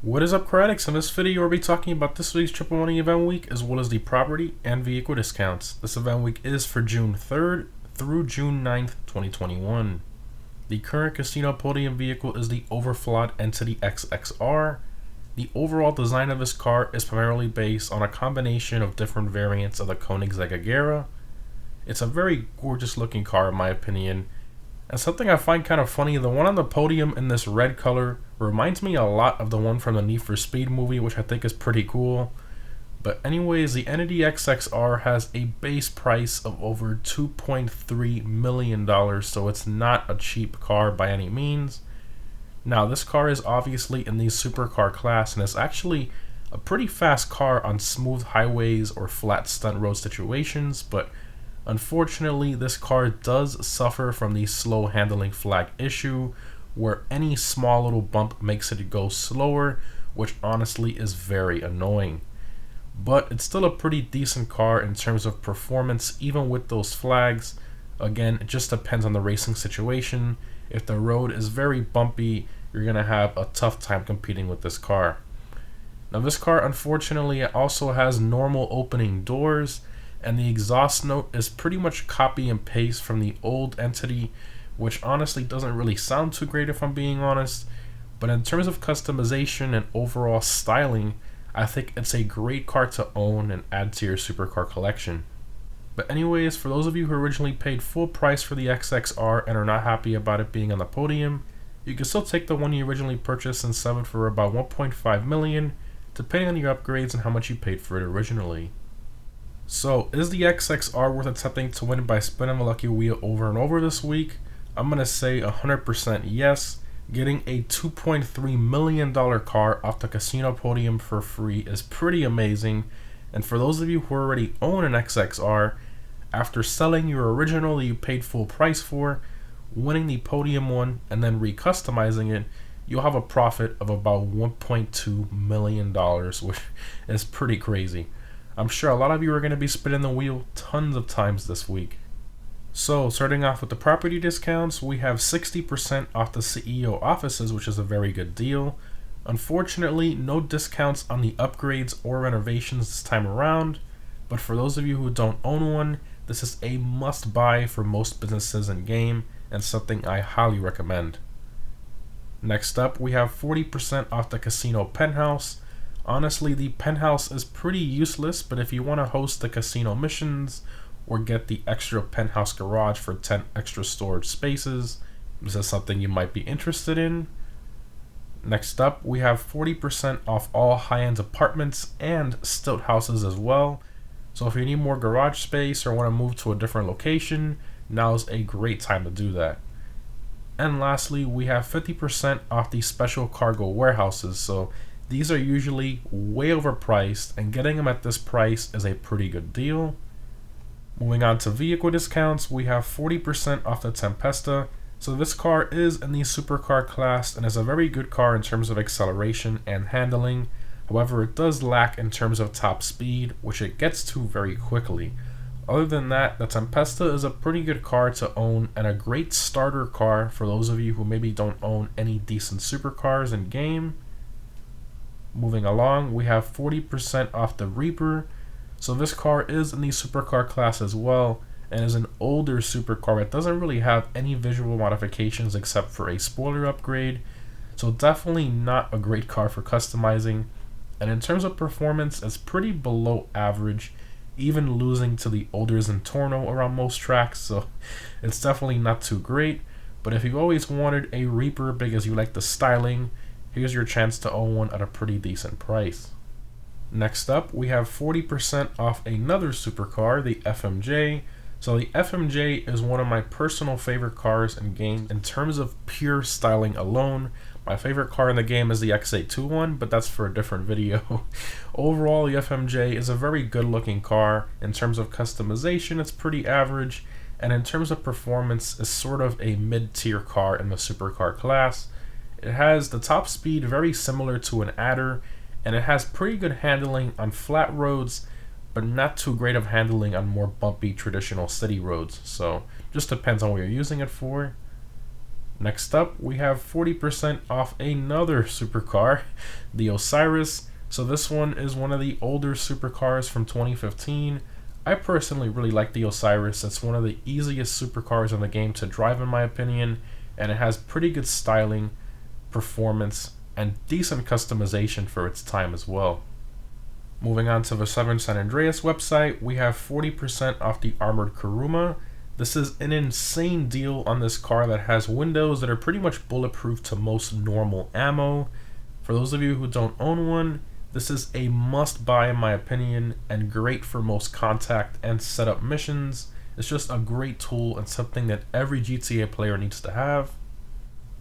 What is up, Cradix? In this video, we'll be talking about this week's Triple Money Event Week as well as the property and vehicle discounts. This event week is for June 3rd through June 9th, 2021. The current casino podium vehicle is the Overflod Entity XXR. The overall design of this car is primarily based on a combination of different variants of the Koenigsegg Agera. It's a very gorgeous looking car in my opinion. And something I find kind of funny, the one on the podium in this red color reminds me a lot of the one from the Need for Speed movie, which I think is pretty cool. But anyways, the Entity XXR has a base price of over $2.3 million, so it's not a cheap car by any means. Now, this car is obviously in the supercar class and is actually a pretty fast car on smooth highways or flat stunt road situations, but unfortunately, this car does suffer from the slow handling flag issue, where any small little bump makes it go slower, which honestly is very annoying. But it's still a pretty decent car in terms of performance, even with those flags. Again, it just depends on the racing situation. If the road is very bumpy, you're going to have a tough time competing with this car. Now, this car unfortunately also has normal opening doors, and the exhaust note is pretty much copy and paste from the old Entity, which honestly doesn't really sound too great if I'm being honest. But in terms of customization and overall styling, I think it's a great car to own and add to your supercar collection. But anyways, for those of you who originally paid full price for the XXR and are not happy about it being on the podium, you can still take the one you originally purchased and sell it for about $1.5 million, depending on your upgrades and how much you paid for it originally. So, is the XXR worth attempting to win by spinning the lucky wheel over and over this week? I'm going to say 100% yes. Getting a $2.3 million car off the casino podium for free is pretty amazing. And for those of you who already own an XXR, after selling your original that you paid full price for, winning the podium one, and then recustomizing it, you'll have a profit of about $1.2 million, which is pretty crazy. I'm sure a lot of you are going to be spinning the wheel tons of times this week. So, starting off with the property discounts, we have 60% off the CEO offices, which is a very good deal. Unfortunately, no discounts on the upgrades or renovations this time around, but for those of you who don't own one, this is a must buy for most businesses in game and something I highly recommend. Next up, we have 40% off the casino penthouse. Honestly, the penthouse is pretty useless, but if you want to host the casino missions or get the extra penthouse garage for 10 extra storage spaces, this is something you might be interested in. Next up, we have 40% off all high-end apartments and stilt houses as well. So if you need more garage space or want to move to a different location, now's a great time to do that. And lastly, we have 50% off the special cargo warehouses. So these are usually way overpriced, and getting them at this price is a pretty good deal. Moving on to vehicle discounts, we have 40% off the Tempesta. So this car is in the supercar class and is a very good car in terms of acceleration and handling. However, it does lack in terms of top speed, which it gets to very quickly. Other than that, the Tempesta is a pretty good car to own and a great starter car for those of you who maybe don't own any decent supercars in game. Moving along, we have 40% off the Reaper. So this car is in the supercar class as well, and is an older supercar that doesn't really have any visual modifications except for a spoiler upgrade. So definitely not a great car for customizing. And in terms of performance, it's pretty below average, even losing to the older Zentorno around most tracks. So it's definitely not too great. But if you always wanted a Reaper because you like the styling, here's your chance to own one at a pretty decent price. Next up, we have 40% off another supercar, the FMJ. So the FMJ is one of my personal favorite cars in game in terms of pure styling alone. My favorite car in the game is the X821, but that's for a different video. Overall, the FMJ is a very good looking car. In terms of customization, it's pretty average, and in terms of performance, it's sort of a mid-tier car in the supercar class. It has the top speed very similar to an Adder, and it has pretty good handling on flat roads, but not too great of handling on more bumpy traditional city roads, so just depends on what you're using it for. Next up, we have 40% off another supercar, the Osiris. So this one is one of the older supercars from 2015. I personally really like the Osiris. It's one of the easiest supercars in the game to drive in my opinion, and it has pretty good styling, performance, and decent customization for its time as well. Moving on to the Southern San Andreas website, we have 40% off the Armored Kuruma. This is an insane deal on this car that has windows that are pretty much bulletproof to most normal ammo. For those of you who don't own one, this is a must buy in my opinion, and great for most contact and setup missions. It's just a great tool and something that every GTA player needs to have.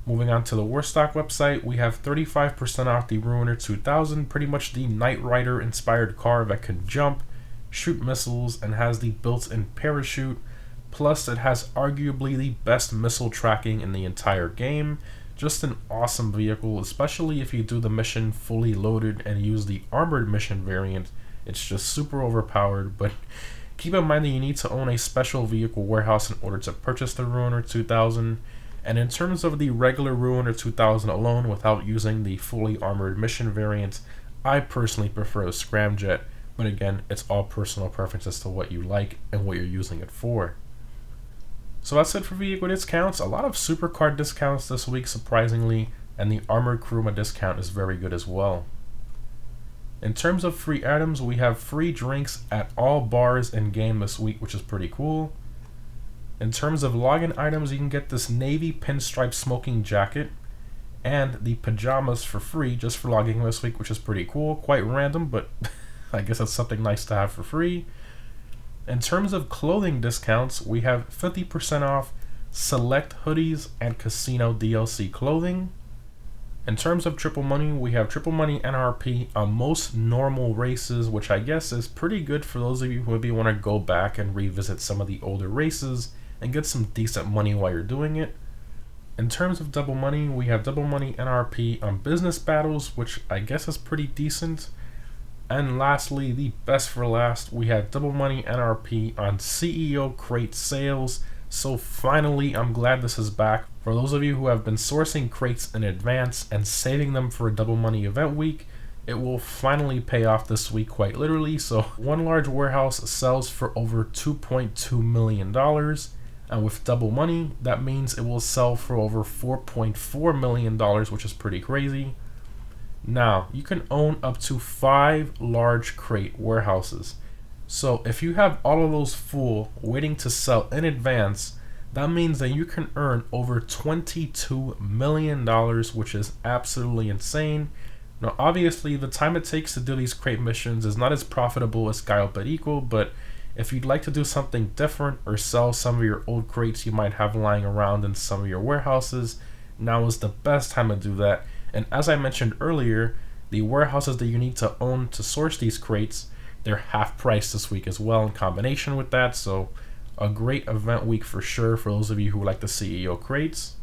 Moving on to the Warstock website, we have 35% off the Ruiner 2000, pretty much the Knight Rider inspired car that can jump, shoot missiles, and has the built-in parachute. Plus, it has arguably the best missile tracking in the entire game. Just an awesome vehicle, especially if you do the mission fully loaded and use the armored mission variant. It's just super overpowered, but keep in mind that you need to own a special vehicle warehouse in order to purchase the Ruiner 2000. And in terms of the regular Ruiner 2000 alone, without using the fully armored mission variant, I personally prefer the Scramjet, but again, it's all personal preference as to what you like and what you're using it for. So that's it for vehicle discounts. A lot of supercar discounts this week, surprisingly, and the Armored Kuruma discount is very good as well. In terms of free items, we have free drinks at all bars in game this week, which is pretty cool. In terms of login items, you can get this navy pinstripe smoking jacket and the pajamas for free just for logging this week, which is pretty cool. Quite random, but I guess that's something nice to have for free. In terms of clothing discounts, we have 50% off select hoodies and casino DLC clothing. In terms of triple money, we have triple money NRP on most normal races, which I guess is pretty good for those of you who maybe want to go back and revisit some of the older races and get some decent money while you're doing it. In terms of double money, we have double money NRP on business battles, which I guess is pretty decent. And lastly, the best for last, we have double money NRP on CEO crate sales. So finally, I'm glad this is back. For those of you who have been sourcing crates in advance and saving them for a double money event week, it will finally pay off this week quite literally. So one large warehouse sells for over $2.2 million. And with double money, that means it will sell for over $4.4 million, which is pretty crazy. Now, you can own up to 5 large crate warehouses. So if you have all of those full, waiting to sell in advance, that means that you can earn over $22 million, which is absolutely insane. Now, obviously, the time it takes to do these crate missions is not as profitable as Sky But Equal, but if you'd like to do something different or sell some of your old crates you might have lying around in some of your warehouses, now is the best time to do that. And as I mentioned earlier, the warehouses that you need to own to source these crates, they're half price this week as well in combination with that. So a great event week for sure for those of you who like the CEO crates.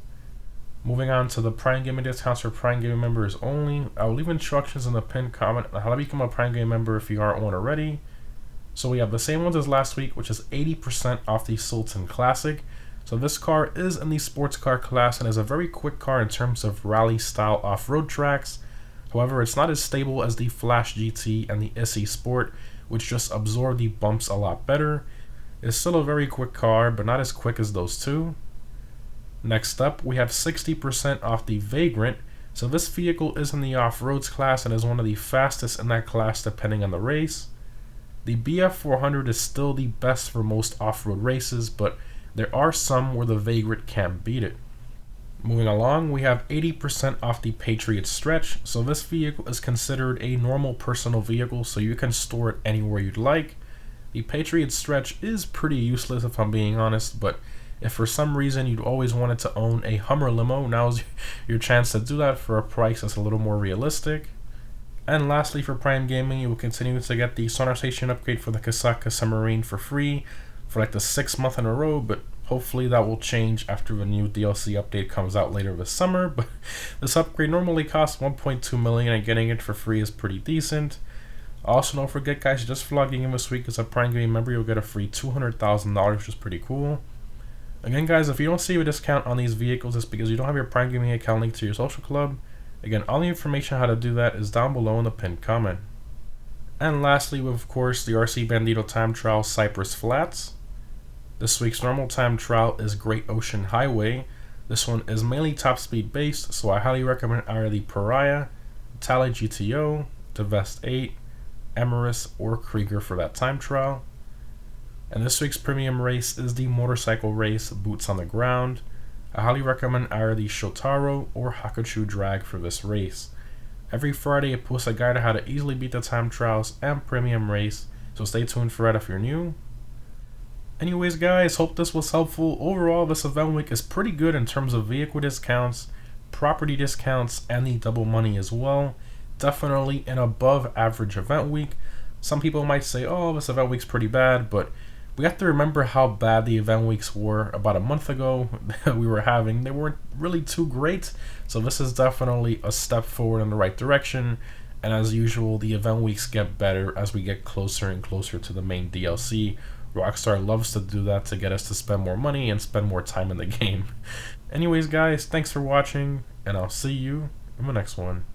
Moving on to the Prime Gaming discounts for Prime Gaming members only. I'll leave instructions in the pinned comment on how to become a Prime Gaming member if you aren't one already. So we have the same ones as last week, which is 80% off the Sultan Classic. So this car is in the sports car class and is a very quick car in terms of rally style off-road tracks. However, it's not as stable as the Flash GT and the SE Sport, which just absorb the bumps a lot better. It's still a very quick car, but not as quick as those two. Next up, we have 60% off the Vagrant. So this vehicle is in the off-roads class and is one of the fastest in that class depending on the race. The BF400 is still the best for most off-road races, but there are some where the Vagrant can't beat it. Moving along, we have 80% off the Patriot Stretch. So this vehicle is considered a normal personal vehicle, so you can store it anywhere you'd like. The Patriot Stretch is pretty useless if I'm being honest, but if for some reason you'd always wanted to own a Hummer limo, now's your chance to do that for a price that's a little more realistic. And lastly, for Prime Gaming, you will continue to get the sonar station upgrade for the Kasaka Submarine for free for like the 6th month in a row, but hopefully that will change after the new DLC update comes out later this summer. But this upgrade normally costs $1.2 million, and getting it for free is pretty decent. Also, don't forget, guys, just for logging in this week as a Prime Gaming member, you'll get a free $200,000, which is pretty cool. Again, guys, if you don't see a discount on these vehicles, it's because you don't have your Prime Gaming account linked to your social club. Again, all the information on how to do that is down below in the pinned comment. And lastly, of course, the RC Bandito time trial Cypress Flats. This week's normal time trial is Great Ocean Highway. This one is mainly top speed based, so I highly recommend either the Pariah, Tally GTO, Devest 8, Emerus, or Krieger for that time trial. And this week's premium race is the motorcycle race Boots on the Ground. I highly recommend either the Shotaro or Hakuchu drag for this race. Every Friday I post a guide on how to easily beat the time trials and premium race, so stay tuned for that if you're new. Anyways guys, hope this was helpful. Overall, this event week is pretty good in terms of vehicle discounts, property discounts, and the double money as well. Definitely an above average event week. Some people might say, oh, this event week's pretty bad, but we have to remember how bad the event weeks were about a month ago that we were having. They weren't really too great, so this is definitely a step forward in the right direction. And as usual, the event weeks get better as we get closer and closer to the main DLC. Rockstar loves to do that to get us to spend more money and spend more time in the game. Anyways guys, thanks for watching, and I'll see you in the next one.